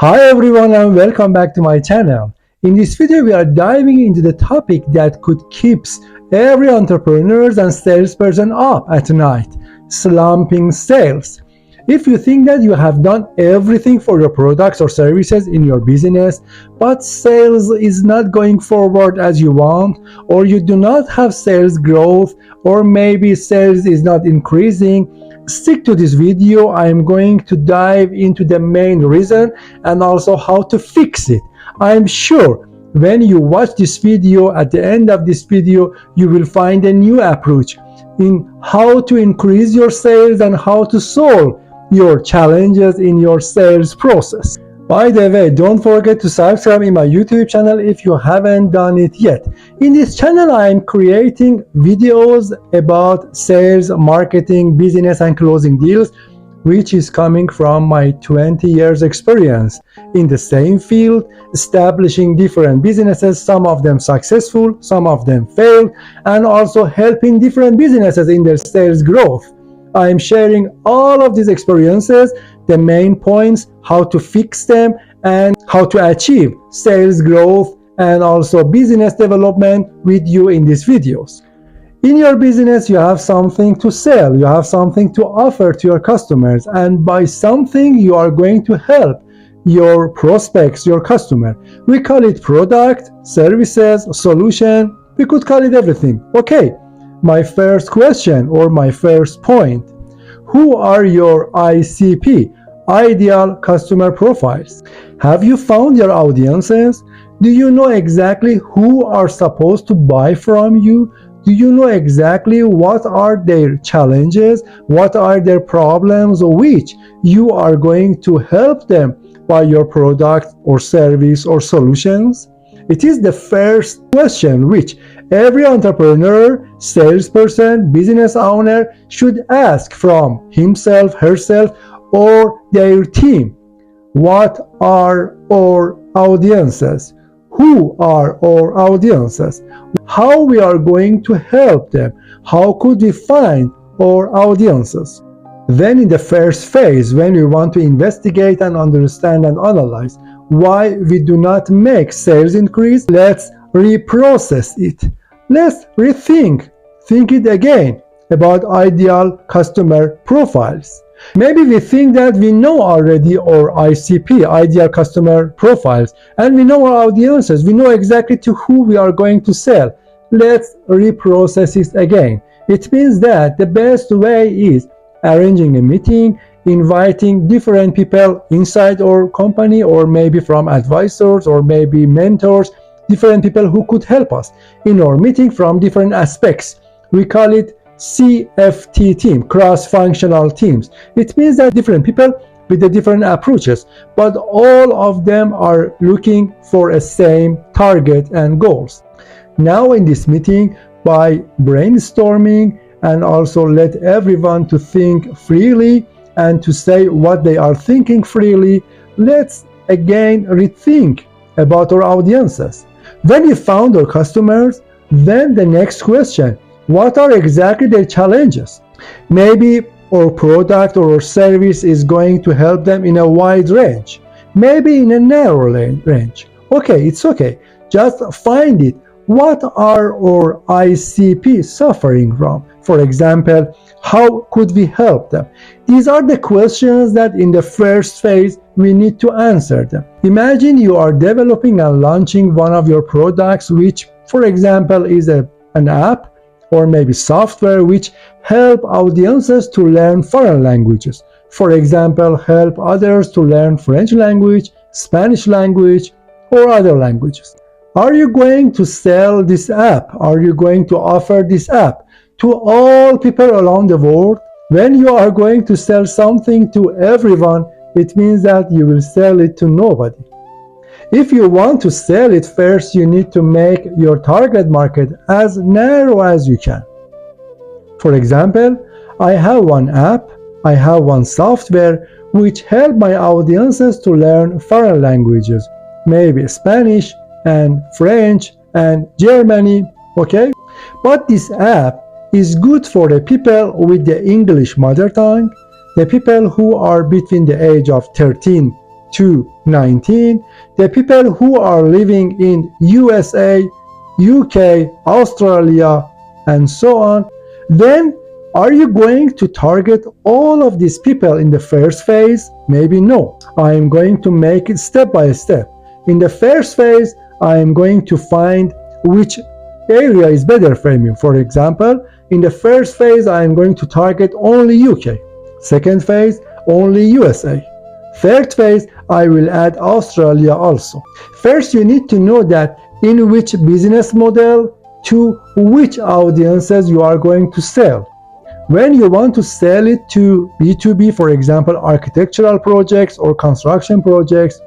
Hi everyone and welcome back to my channel. In this video we are diving into the topic that could keep every entrepreneur and salesperson up at night, slumping sales. If you think that you have done everything for your products or services in your business, but sales is not going forward as you want, or you do not have sales growth, or maybe sales is not increasing, stick to this video. I am going to dive into the main reason and also how to fix it. I am sure when you watch this video, at the end of this video, you will find a new approach in how to increase your sales and how to solve your challenges in your sales process. By the way, don't forget to subscribe in my YouTube channel if you haven't done it yet. In this channel, I am creating videos about sales, marketing, business, and closing deals, which is coming from my 20 years experience in the same field, establishing different businesses, some of them successful, some of them failed, and also helping different businesses in their sales growth. I am sharing all of these experiences, the main points, how to fix them, and how to achieve sales growth and also business development with you in these videos. In your business, you have something to sell, you have something to offer to your customers, and by something you are going to help your prospects, your customer. We call it product, services, solution, we could call it everything. Okay, my first question or my first point: who are your ICP, ideal customer profiles? Have you found your audiences? Do you know exactly who are supposed to buy from you? Do you know exactly what are their challenges? What are their problems which you are going to help them by your product or service or solutions? It is the first question which every entrepreneur, salesperson, business owner should ask from himself, herself, or their team. What are our audiences? Who are our audiences? How we are going to help them? How could we find our audiences? Then in the first phase, when we want to investigate and understand and analyze why we do not make sales increase, let's reprocess it. Let's rethink, think it again about ideal customer profiles. Maybe we think that we know already our ICP, ideal customer profiles, and we know our audiences. We know exactly to who we are going to sell. Let's reprocess it again. It means that the best way is arranging a meeting, inviting different people inside our company, or maybe from advisors or maybe mentors, different people who could help us in our meeting from different aspects. We call it CFT team, cross-functional teams. It means that different people with the different approaches, but all of them are looking for a same target and goals. Now in this meeting, by brainstorming and also let everyone to think freely and to say what they are thinking freely, let's again rethink about our audiences. When we found our customers, then the next question: what are exactly their challenges? Maybe our product or our service is going to help them in a wide range, maybe in a narrow range. Okay, it's okay. Just find it. What are our ICP suffering from? For example, how could we help them? These are the questions that in the first phase we need to answer them. Imagine you are developing and launching one of your products, which, for example, is an app or maybe software which help audiences to learn foreign languages. For example, help others to learn French language, Spanish language, or other languages. Are you going to sell this app? Are you going to offer this app to all people around the world? When you are going to sell something to everyone, it means that you will sell it to nobody. If you want to sell it, first you need to make your target market as narrow as you can. For example, I have one app, I have one software which help my audiences to learn foreign languages, maybe Spanish and French and Germany, okay? But this app is good for the people with the English mother tongue, the people who are between the age of 13 to 19, the people who are living in USA, UK, Australia, and so on, then are you going to target all of these people in the first phase? Maybe no. I am going to make it step by step. In the first phase, I am going to find which area is better for me. For example, in the first phase, I am going to target only UK. Second phase, only USA. Third phase, I will add Australia also. First, you need to know that in which business model to which audiences you are going to sell. When you want to sell it to B2B, for example, architectural projects or construction projects,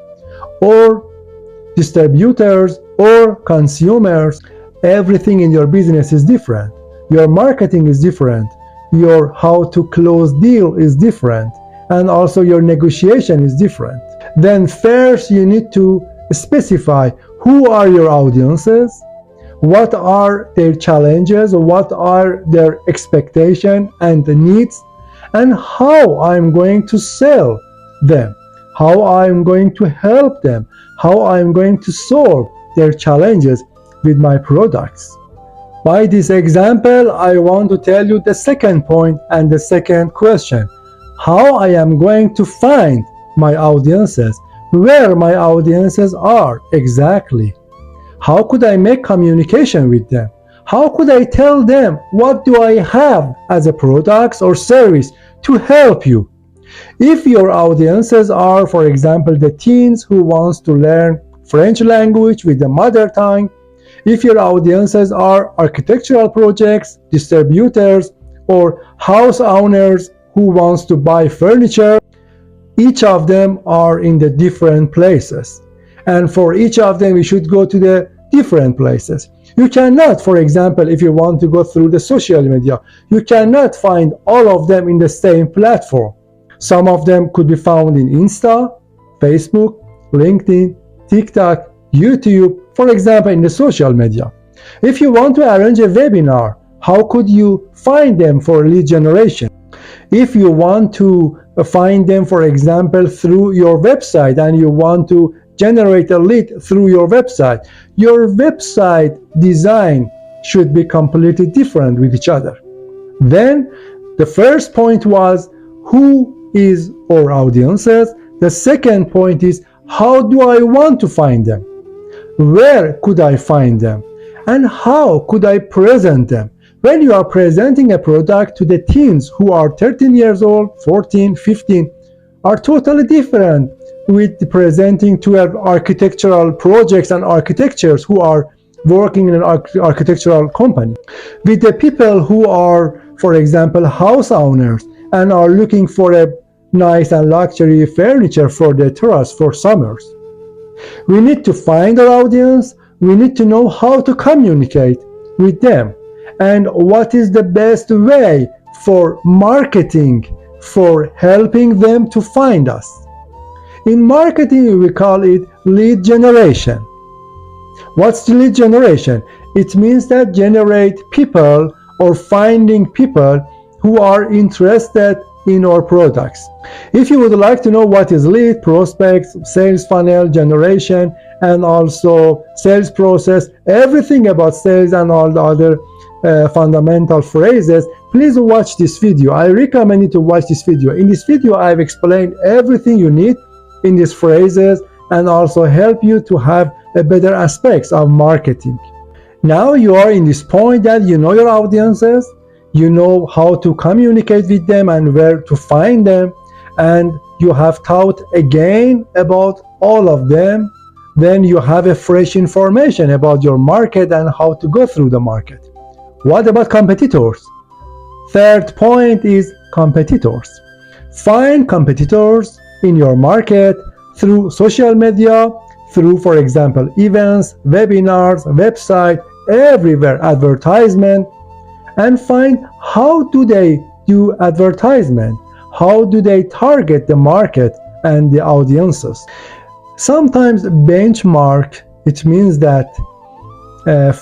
or distributors or consumers, everything in your business is different. Your marketing is different. Your how to close deal is different. And also your negotiation is different. Then first you need to specify who are your audiences, what are their challenges, what are their expectations and needs, and how I'm going to sell them, how I'm going to help them, how I'm going to solve their challenges with my products. By this example, I want to tell you the second point and the second question. How I am going to find my audiences, where my audiences are exactly. How could I make communication with them? How could I tell them what do I have as a product or service to help you? If your audiences are, for example, the teens who wants to learn French language with the mother tongue, if your audiences are architectural projects, distributors, or house owners who wants to buy furniture, each of them are in the different places. And for each of them, we should go to the different places. You cannot, for example, if you want to go through the social media, you cannot find all of them in the same platform. Some of them could be found in Insta, Facebook, LinkedIn, TikTok, YouTube, for example, in the social media. If you want to arrange a webinar, how could you find them for lead generation? If you want to find them, for example, through your website and you want to generate a lead through your website design should be completely different with each other. Then the first point was who is our audiences. The second point is how do I want to find them? Where could I find them? And how could I present them? When you are presenting a product to the teens who are 13 years old, 14, 15, are totally different with presenting to architectural projects and architects who are working in an architectural company. With the people who are, for example, house owners and are looking for a nice and luxury furniture for their terrace for summers. We need to find our audience. We need to know how to communicate with them and what is the best way for marketing, for helping them to find us. In marketing, we call it lead generation. What's the lead generation? It means that generate people or finding people who are interested in our products. If you would like to know what is lead, prospects, sales funnel generation, and also sales process, everything about sales and all the other fundamental phrases, please watch this video. I recommend you to watch this video. In this video, I've explained everything you need in these phrases and also help you to have a better aspects of marketing. Now you are in this point that you know your audiences, you know how to communicate with them and where to find them, and you have thought again about all of them. Then you have a fresh information about your market and how to go through the market. What about competitors? Third point is competitors. Find competitors in your market through social media, through, for example, events, webinars, website, everywhere, advertisement, and find how do they do advertisement, how do they target the market and the audiences. Sometimes benchmark, it means that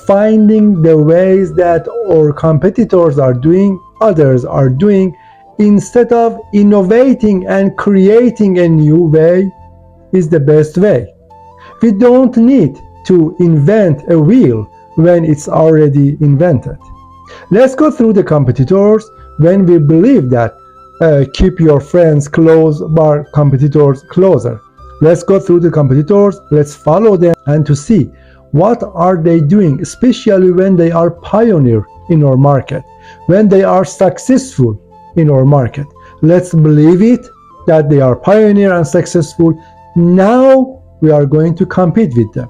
finding the ways that our competitors are doing, others are doing, instead of innovating and creating a new way, is the best way. We don't need to invent a wheel when it's already invented. Let's go through the competitors when we believe that keep your friends close but competitors closer. Let's go through the competitors, let's follow them and to see what are they doing, especially when they are pioneer in our market, when they are successful in our market. Let's believe it that they are pioneer and successful. Now we are going to compete with them.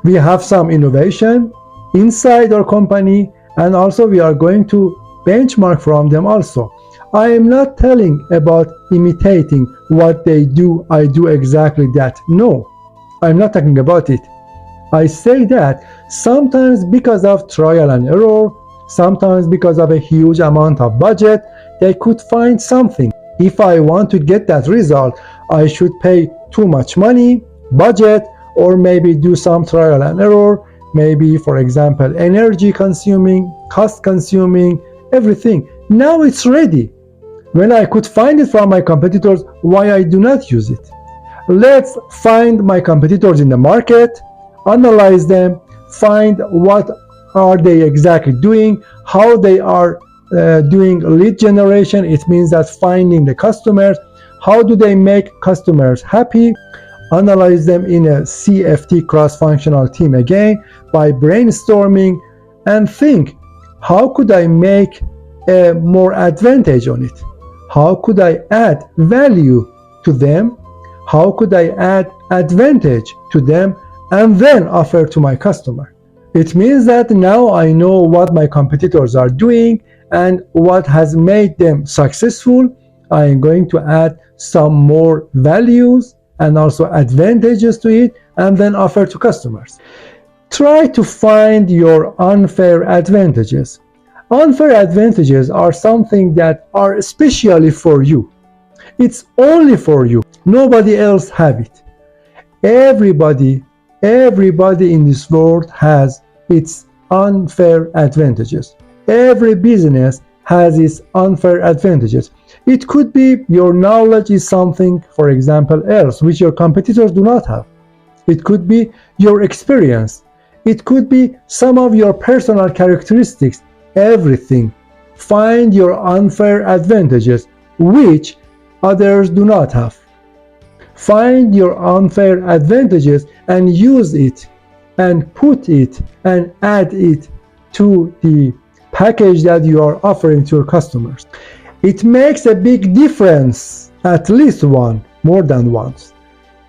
We have some innovation inside our company, and also we are going to benchmark from them also. I am not telling about imitating what they do, I do exactly that. No, I'm not talking about it. I say that sometimes because of trial and error, sometimes because of a huge amount of budget, they could find something. If I want to get that result, I should pay too much money, budget, or maybe do some trial and error, maybe for example energy consuming, cost consuming, everything. Now it's ready. When I could find it from my competitors, why I do not use it? Let's find my competitors in the market, analyze them, find what are they exactly doing, how they are doing lead generation. It means that finding the customers, how do they make customers happy. Analyze them in a CFT, cross-functional team, again by brainstorming and think, how could I make a more advantage on it? How could I add value to them? How could I add advantage to them and then offer to my customer? It means that now I know what my competitors are doing and what has made them successful. I am going to add some more values and also advantages to it and then offer to customers. Try to find your unfair advantages. Unfair advantages are something that are especially for you. It's only for you. Nobody else have it. Everybody in this world has its unfair advantages. Every business has its unfair advantages. It could be your knowledge is something, for example, else which your competitors do not have. It could be your experience. It could be some of your personal characteristics. Everything. Find your unfair advantages which others do not have. Find your unfair advantages and use it and put it and add it to the package that you are offering to your customers. It makes a big difference, at least one, more than once,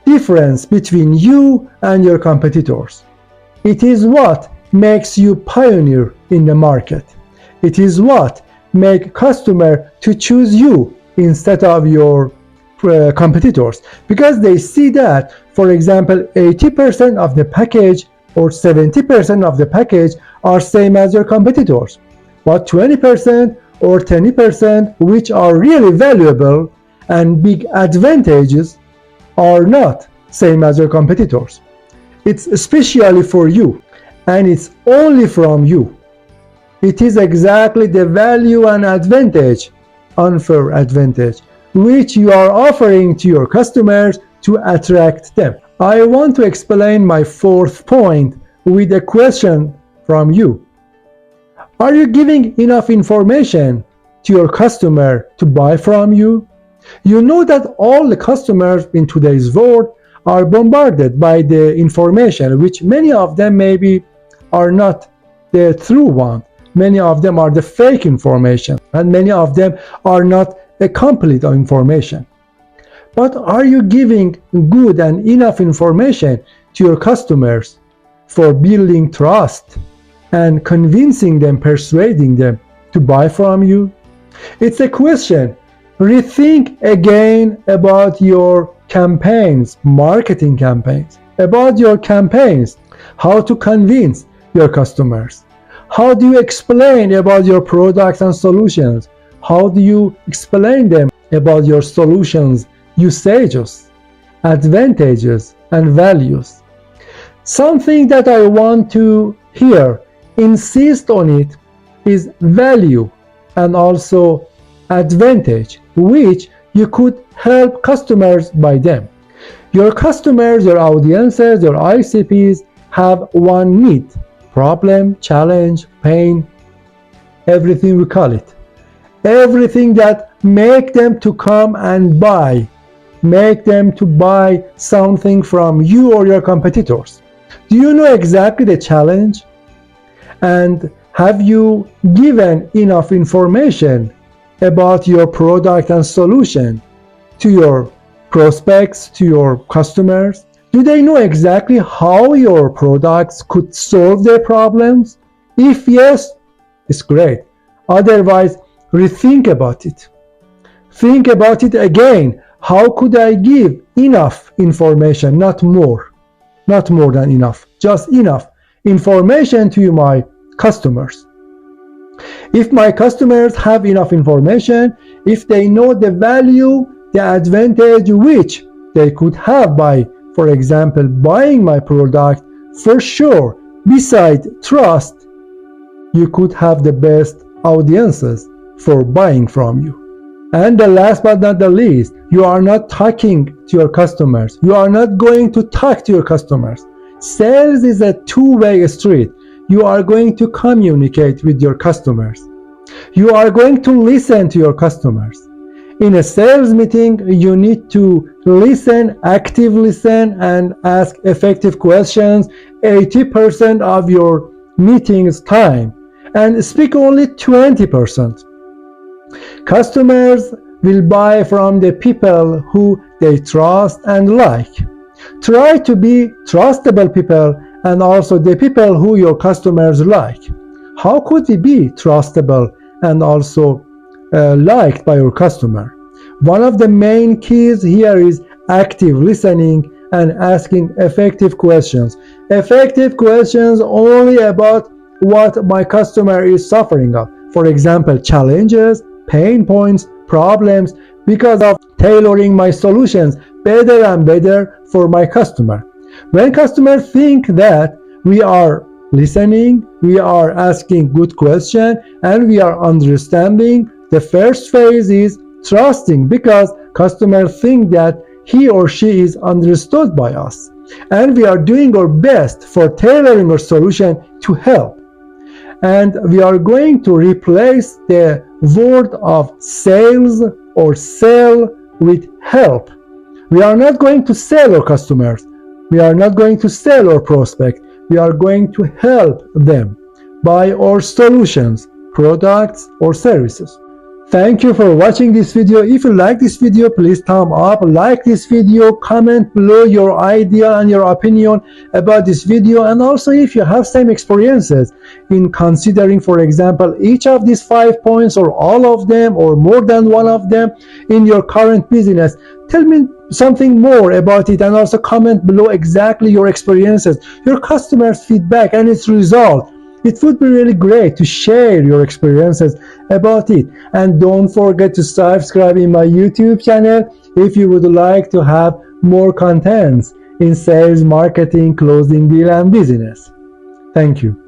difference between you and your competitors. It is what makes you pioneer in the market. It is what makes customer to choose you instead of your competitors, because they see that, for example, 80% of the package or 70% of the package are same as your competitors, but 20% or 10% which are really valuable and big advantages are not same as your competitors. It's especially for you and it's only from you. It is exactly the value and advantage, unfair advantage, which you are offering to your customers to attract them. I want to explain my fourth point with a question from you. Are you giving enough information to your customer to buy from you? You know that all the customers in today's world are bombarded by the information, which many of them maybe are not the true one. Many of them are the fake information, and many of them are not a complete information. But are you giving good and enough information to your customers for building trust and convincing them, persuading them to buy from you? It's a question. Rethink again about your campaigns, marketing campaigns, about your campaigns, how to convince your customers. How do you explain about your products and solutions? How do you explain them about your solutions, usages, advantages, and values? Something that I want to hear, insist on it, is value and also advantage, which you could help customers by them. Your customers, your audiences, your ICPs have one need: problem, challenge, pain, everything we call it. Everything that make them to come and buy, make them to buy something from you or your competitors. Do you know exactly the challenge? And have you given enough information about your product and solution to your prospects, to your customers? Do they know exactly how your products could solve their problems? If yes, it's great. Otherwise, rethink about it. Think about it again. How could I give enough information, not more than enough, just enough information to my customers? If my customers have enough information, if they know the value, the advantage which they could have by, for example, buying my product, for sure, beside trust, you could have the best audiences for buying from you. And the last but not the least, you are not talking to your customers. You are not going to talk to your customers. Sales is a two-way street. You are going to communicate with your customers. You are going to listen to your customers. In a sales meeting, you need to listen, active listen, and ask effective questions 80% of your meeting's time, and speak only 20%. Customers will buy from the people who they trust and like. Try to be trustable people and also the people who your customers like. How could we be trustable and also liked by your customer? One of the main keys here is active listening and asking effective questions. Effective questions only about what my customer is suffering of. For example, challenges, pain points, problems, because of tailoring my solutions better and better for my customer. When customers think that we are listening, we are asking good questions, and we are understanding, the first phase is trusting, because customers think that he or she is understood by us, and we are doing our best for tailoring our solution to help. And we are going to replace the word of sales or sell with help. We are not going to sell our customers. We are not going to sell our prospect. We are going to help them buy our solutions, products, or services. Thank you for watching this video. If you like this video, please thumb up, like this video, comment below your idea and your opinion about this video, and also if you have same experiences in considering, for example, each of these 5 points or all of them or more than one of them in your current business, tell me something more about it, and also comment below exactly your experiences, your customers' feedback and its result. It would be really great to share your experiences about it. And don't forget to subscribe in my YouTube channel if you would like to have more contents in sales, marketing, closing deal, and business. Thank you.